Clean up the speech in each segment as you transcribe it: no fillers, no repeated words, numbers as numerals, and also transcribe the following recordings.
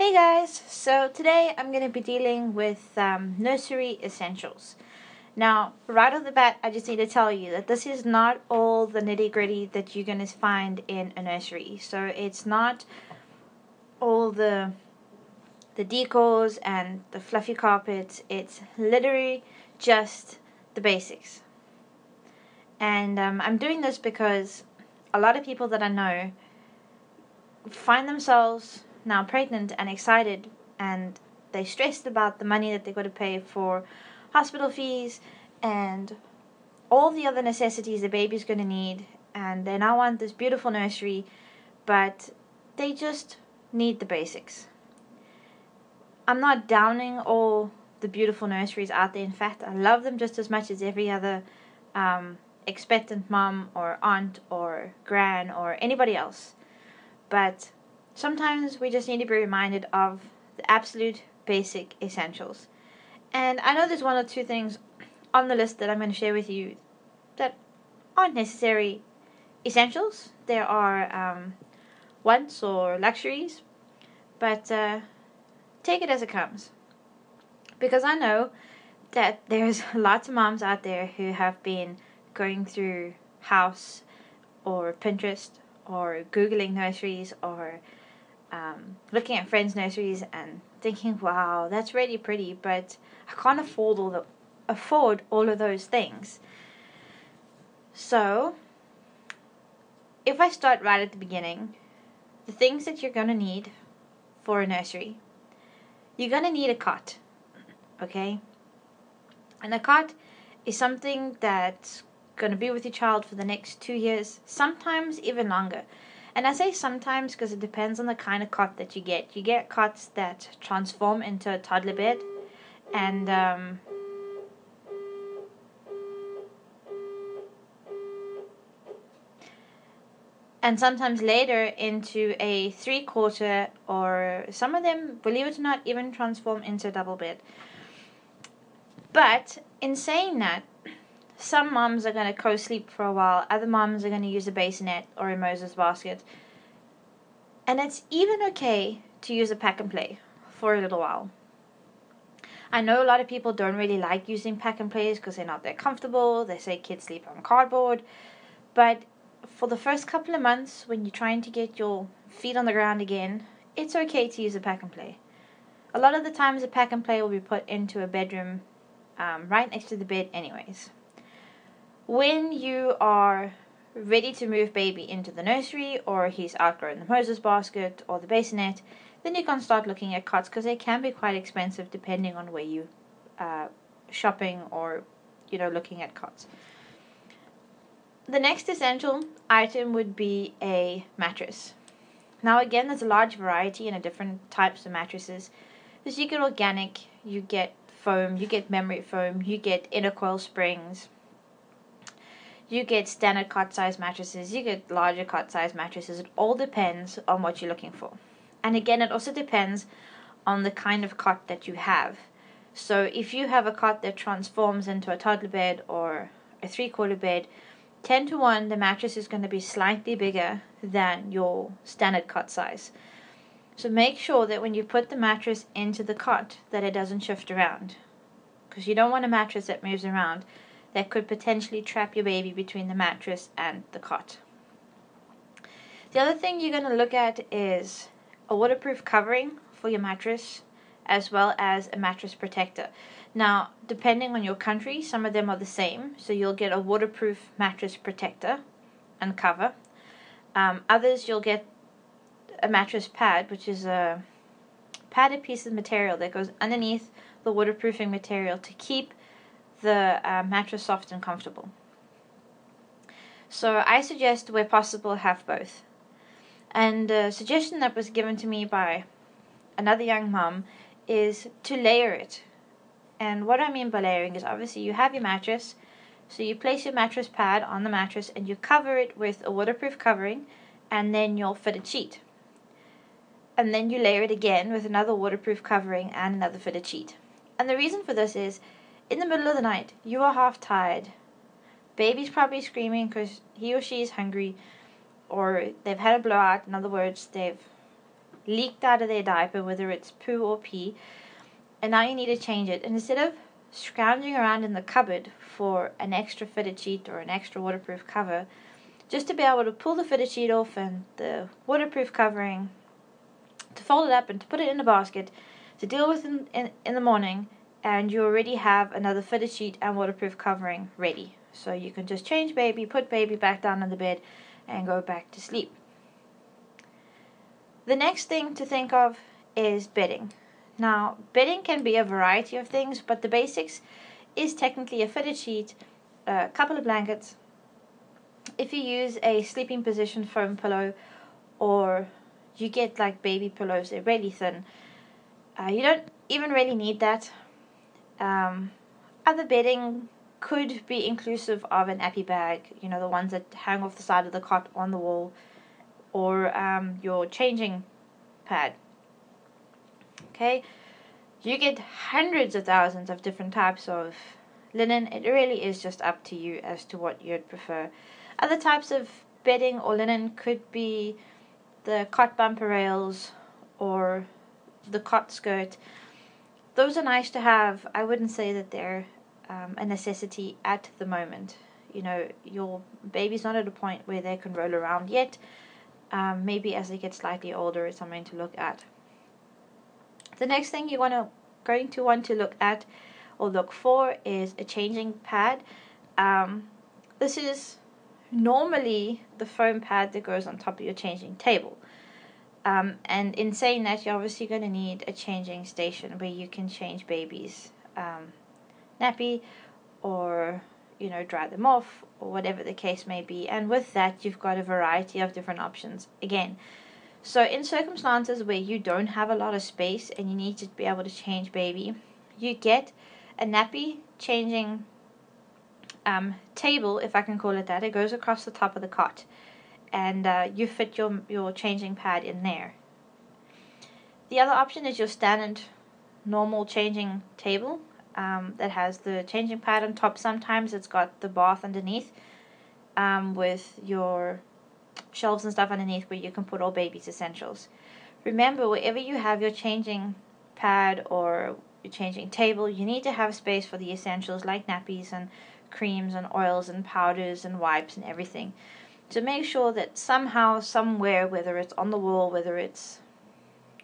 Hey guys, so today I'm going to be dealing with nursery essentials. Now, right off the bat, I just need to tell you that this is not all the nitty gritty that you're going to find in a nursery. So it's not all the decors and the fluffy carpets. It's literally just the basics. And I'm doing this because a lot of people that I know find themselves now pregnant and excited, and they're stressed about the money that they've got to pay for hospital fees and all the other necessities the baby's going to need, and they now want this beautiful nursery, but they just need the basics. I'm not downing all the beautiful nurseries out there. In fact, I love them just as much as every other expectant mom or aunt or gran or anybody else. But sometimes we just need to be reminded of the absolute basic essentials. And I know there's one or two things on the list that I'm going to share with you that aren't necessary essentials. There are wants or luxuries, but take it as it comes. Because I know that there's lots of moms out there who have been going through House or Pinterest or Googling nurseries or looking at friends' nurseries and thinking, wow, that's really pretty, but I can't afford all of those things. So, if I start right at the beginning, the things that you're going to need for a nursery, you're going to need a cot, okay? And a cot is something that's going to be with your child for the next 2 years, sometimes even longer. And I say sometimes because it depends on the kind of cot that you get. You get cots that transform into a toddler bed, and sometimes later into a 3/4, or some of them, believe it or not, even transform into a double bed. But in saying that, some moms are going to co-sleep for a while. Other moms are going to use a bassinet or a Moses basket. And it's even okay to use a pack and play for a little while. I know a lot of people don't really like using pack and plays because they're not that comfortable. They say kids sleep on cardboard. But for the first couple of months, when you're trying to get your feet on the ground again, it's okay to use a pack and play. A lot of the times, a pack and play will be put into a bedroom right next to the bed anyways. When you are ready to move baby into the nursery, or he's outgrown the Moses basket or the bassinet, then you can start looking at cots, because they can be quite expensive depending on where you shopping or looking at cots. The next essential item would be a mattress. Now again, there's a large variety in different types of mattresses. Because you get organic, you get foam, you get memory foam, you get inner coil springs, you get standard cot size mattresses, you get larger cot size mattresses. It all depends on what you're looking for. And again, it also depends on the kind of cot that you have. So if you have a cot that transforms into a toddler bed or a 3/4 bed, 10 to 1, the mattress is going to be slightly bigger than your standard cot size. So make sure that when you put the mattress into the cot that it doesn't shift around. Because you don't want a mattress that moves around that could potentially trap your baby between the mattress and the cot. The other thing you're going to look at is a waterproof covering for your mattress, as well as a mattress protector. Now, depending on your country, some of them are the same. So you'll get a waterproof mattress protector and cover. Others, you'll get a mattress pad, which is a padded piece of material that goes underneath the waterproofing material to keep the mattress soft and comfortable. So I suggest, where possible, have both. And a suggestion that was given to me by another young mom is to layer it. And what I mean by layering is, obviously you have your mattress, so you place your mattress pad on the mattress and you cover it with a waterproof covering, and then you'll fitted sheet. And then you layer it again with another waterproof covering and another fitted sheet. And the reason for this is, in the middle of the night, you are half tired. Baby's probably screaming because he or she is hungry, or they've had a blowout. In other words, they've leaked out of their diaper, whether it's poo or pee, and now you need to change it. And instead of scrounging around in the cupboard for an extra fitted sheet or an extra waterproof cover, just to be able to pull the fitted sheet off and the waterproof covering, to fold it up and to put it in a basket, to deal with in the morning, and you already have another fitted sheet and waterproof covering ready. So you can just change baby, put baby back down on the bed, and go back to sleep. The next thing to think of is bedding. Now, bedding can be a variety of things, but the basics is technically a fitted sheet, a couple of blankets. If you use a sleeping position foam pillow, or you get like baby pillows, they're really thin. You don't even really need that. Other bedding could be inclusive of an nappy bag, you know, the ones that hang off the side of the cot on the wall, or your changing pad. Okay, you get hundreds of thousands of different types of linen. It really is just up to you as to what you'd prefer. Other types of bedding or linen could be the cot bumper rails or the cot skirt. Those are nice to have. I wouldn't say that they're a necessity at the moment. You know, your baby's not at a point where they can roll around yet. Maybe as they get slightly older, it's something to look at. The next thing you're going to want to look at or look for is a changing pad. This is normally the foam pad that goes on top of your changing table. And in saying that, you're obviously going to need a changing station where you can change babies nappy, or dry them off, or whatever the case may be. And with that, you've got a variety of different options again. So in circumstances where you don't have a lot of space and you need to be able to change baby, you get a nappy changing table, if I can call it that. It goes across the top of the cot, and you fit your changing pad in there. The other option is your standard normal changing table that has the changing pad on top. Sometimes it's got the bath underneath with your shelves and stuff underneath where you can put all baby's essentials. Remember, wherever you have your changing pad or your changing table, you need to have space for the essentials like nappies and creams and oils and powders and wipes and everything. To make sure that somehow, somewhere, whether it's on the wall, whether it's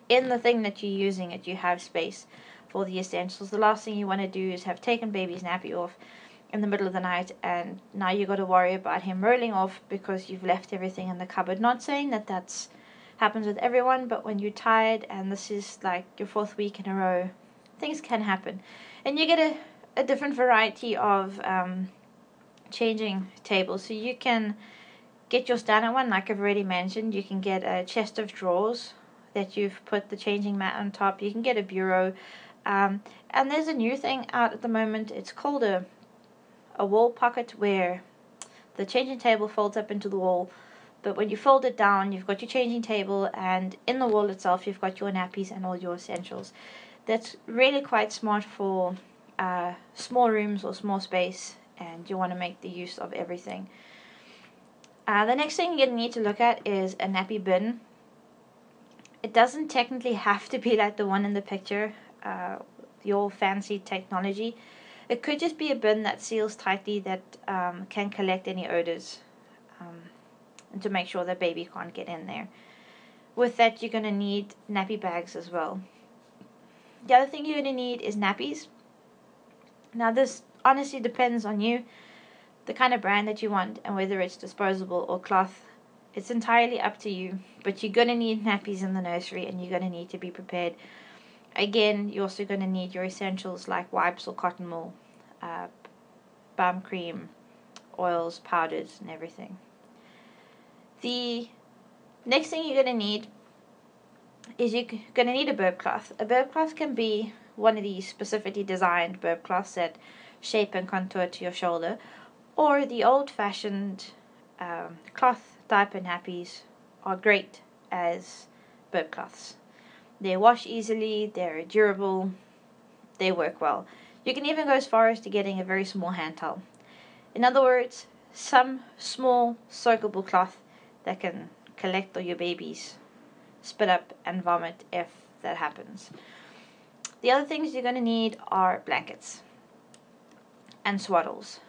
in the thing that you're using it, you have space for the essentials. The last thing you want to do is have taken baby's nappy off in the middle of the night, and now you got to worry about him rolling off because you've left everything in the cupboard. Not saying that that's happens with everyone, but when you're tired and this is like your 4th week in a row, things can happen, and you get a different variety of changing tables. So you can get your standard one, like I've already mentioned. You can get a chest of drawers that you've put the changing mat on top. You can get a bureau, and there's a new thing out at the moment. It's called a wall pocket, where the changing table folds up into the wall, but when you fold it down, you've got your changing table, and in the wall itself you've got your nappies and all your essentials. That's really quite smart for small rooms or small space, and you want to make the use of everything. The next thing you need to look at is a nappy bin. It doesn't technically have to be like the one in the picture, the all fancy technology. It could just be a bin that seals tightly, that can collect any odors, and to make sure that baby can't get in there. With that, you're going to need nappy bags as well. The other thing you're going to need is nappies. Now this honestly depends on you, the kind of brand that you want, and whether it's disposable or cloth. It's entirely up to you, but you're going to need nappies in the nursery, and you're going to need to be prepared. Again, you're also going to need your essentials like wipes or cotton wool, bum cream, oils, powders, and everything. The next thing you're going to need is you're going to need a burp cloth. A burp cloth can be one of these specifically designed burp cloths that shape and contour to your shoulder, or the old-fashioned cloth diaper nappies are great as burp cloths. They wash easily, they're durable, they work well. You can even go as far as to getting a very small hand towel. In other words, some small soakable cloth that can collect all your baby's spit up and vomit if that happens. The other things you're going to need are blankets and swaddles.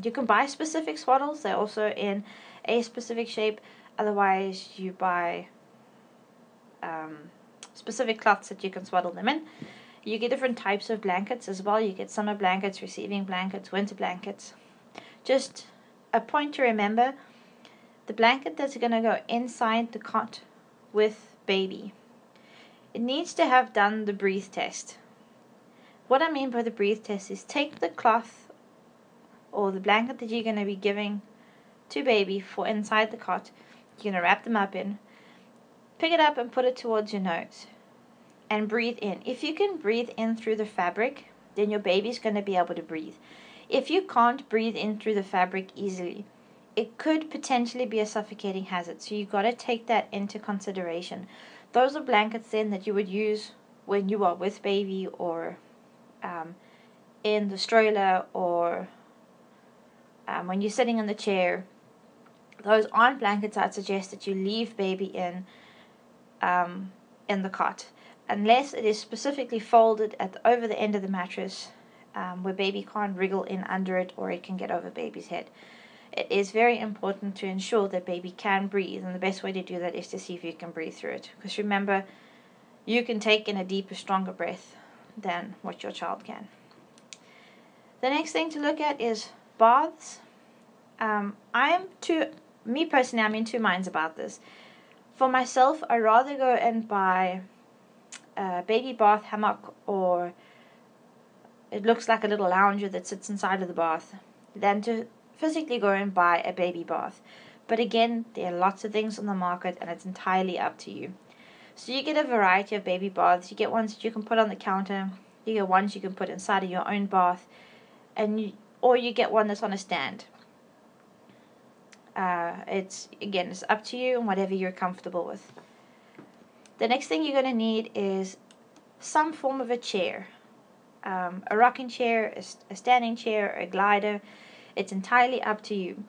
You can buy specific swaddles. They're also in a specific shape. Otherwise, you buy specific cloths that you can swaddle them in. You get different types of blankets as well. You get summer blankets, receiving blankets, winter blankets. Just a point to remember, the blanket that's going to go inside the cot with baby, it needs to have done the breathe test. What I mean by the breathe test is take the cloth or the blanket that you're going to be giving to baby for inside the cot, you're going to wrap them up in, pick it up and put it towards your nose and breathe in. If you can breathe in through the fabric, then your baby's going to be able to breathe. If you can't breathe in through the fabric easily, it could potentially be a suffocating hazard. So you've got to take that into consideration. Those are blankets then that you would use when you are with baby or in the stroller or when you're sitting in the chair. Those aren't blankets I'd suggest that you leave baby in the cot, unless it is specifically folded over the end of the mattress where baby can't wriggle in under it or it can get over baby's head. It is very important to ensure that baby can breathe, and the best way to do that is to see if you can breathe through it. Because remember, you can take in a deeper, stronger breath than what your child can. The next thing to look at is baths. Me personally, I'm in two minds about this. For myself, I'd rather go and buy a baby bath hammock, or it looks like a little lounger that sits inside of the bath, than to physically go and buy a baby bath. But again, there are lots of things on the market and it's entirely up to you. So you get a variety of baby baths. You get ones that you can put on the counter, you get ones you can put inside of your own bath, or you get one that's on a stand. It's up to you and whatever you're comfortable with. The next thing you're going to need is some form of a chair. A rocking chair, a standing chair, a glider. It's entirely up to you.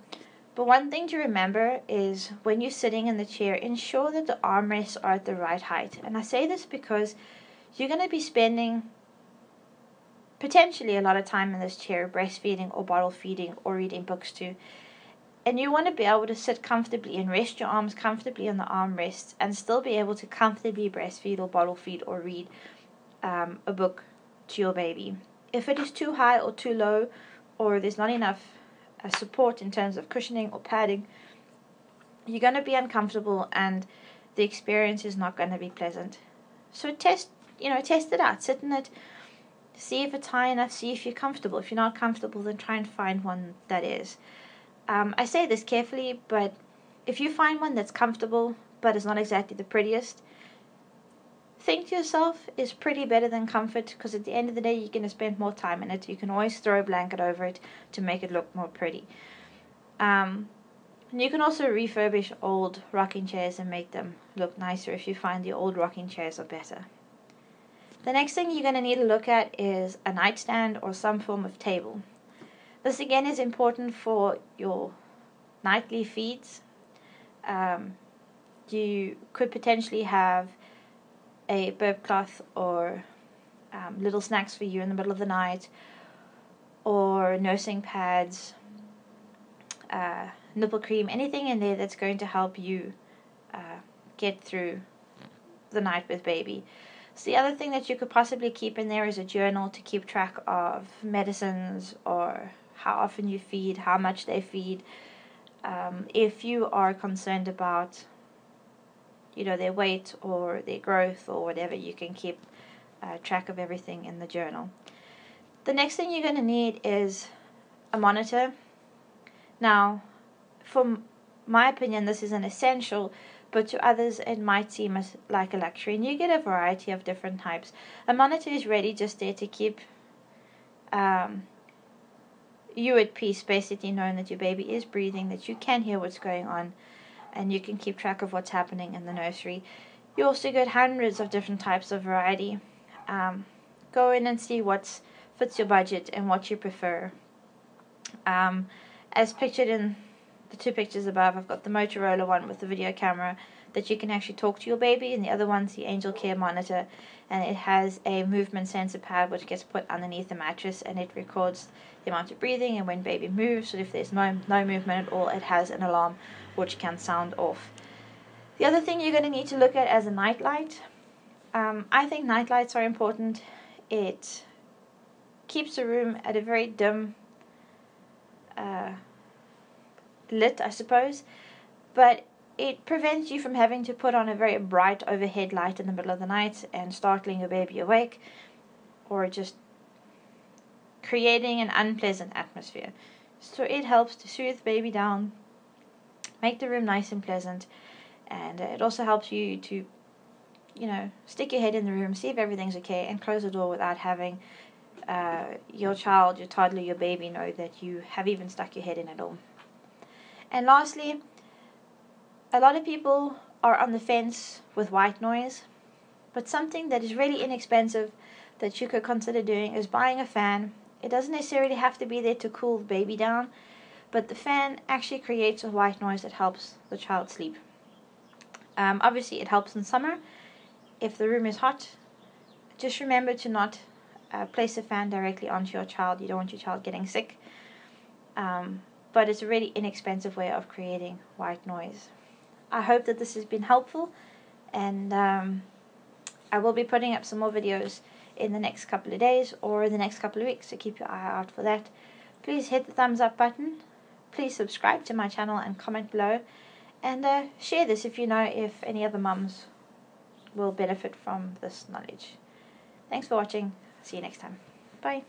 But one thing to remember is when you're sitting in the chair, ensure that the armrests are at the right height. And I say this because you're going to be spending potentially a lot of time in this chair, breastfeeding or bottle feeding or reading books too. And you want to be able to sit comfortably and rest your arms comfortably on the armrests and still be able to comfortably breastfeed or bottle feed or read a book to your baby. If it is too high or too low, or there's not enough support in terms of cushioning or padding, you're going to be uncomfortable and the experience is not going to be pleasant. So test it out. Sit in it, see if it's high enough, see if you're comfortable. If you're not comfortable, then try and find one that is. I say this carefully, but if you find one that's comfortable but is not exactly the prettiest, think to yourself, is pretty better than comfort? Because at the end of the day, you're going to spend more time in it. You can always throw a blanket over it to make it look more pretty. And you can also refurbish old rocking chairs and make them look nicer if you find the old rocking chairs are better. The next thing you're going to need to look at is a nightstand or some form of table. This again is important for your nightly feeds. You could potentially have a burp cloth or little snacks for you in the middle of the night, or nursing pads, nipple cream, anything in there that's going to help you get through the night with baby. So the other thing that you could possibly keep in there is a journal to keep track of medicines or how often you feed, how much they feed. If you are concerned about their weight or their growth or whatever, you can keep track of everything in the journal. The next thing you're going to need is a monitor. Now, from my opinion, this is an essential, but to others it might seem like a luxury, and you get a variety of different types. A monitor is really just there to keep you at peace, basically knowing that your baby is breathing, that you can hear what's going on, and you can keep track of what's happening in the nursery. You also get hundreds of different types of variety. Go in and see what fits your budget and what you prefer. As pictured in the two pictures above, I've got the Motorola one with the video camera, that you can actually talk to your baby, and the other one's the Angel Care Monitor, and it has a movement sensor pad which gets put underneath the mattress, and it records the amount of breathing and when baby moves. So if there's no movement at all, it has an alarm which can sound off. The other thing you're going to need to look at as a night light. I think night lights are important. It keeps the room at a very dim lit, I suppose, but it prevents you from having to put on a very bright overhead light in the middle of the night and startling your baby awake, or just creating an unpleasant atmosphere. So it helps to soothe baby down, make the room nice and pleasant, and it also helps you to, stick your head in the room, see if everything's okay, and close the door without having your child, your toddler, your baby know that you have even stuck your head in at all. And lastly, a lot of people are on the fence with white noise, but something that is really inexpensive that you could consider doing is buying a fan. It doesn't necessarily have to be there to cool the baby down, but the fan actually creates a white noise that helps the child sleep. Obviously, it helps in summer. If the room is hot, just remember to not place a fan directly onto your child. You don't want your child getting sick. But it's a really inexpensive way of creating white noise. I hope that this has been helpful, and I will be putting up some more videos in the next couple of days or in the next couple of weeks, so keep your eye out for that. Please hit the thumbs up button, please subscribe to my channel and comment below, and share this if you know if any other mums will benefit from this knowledge. Thanks for watching. See you next time. Bye.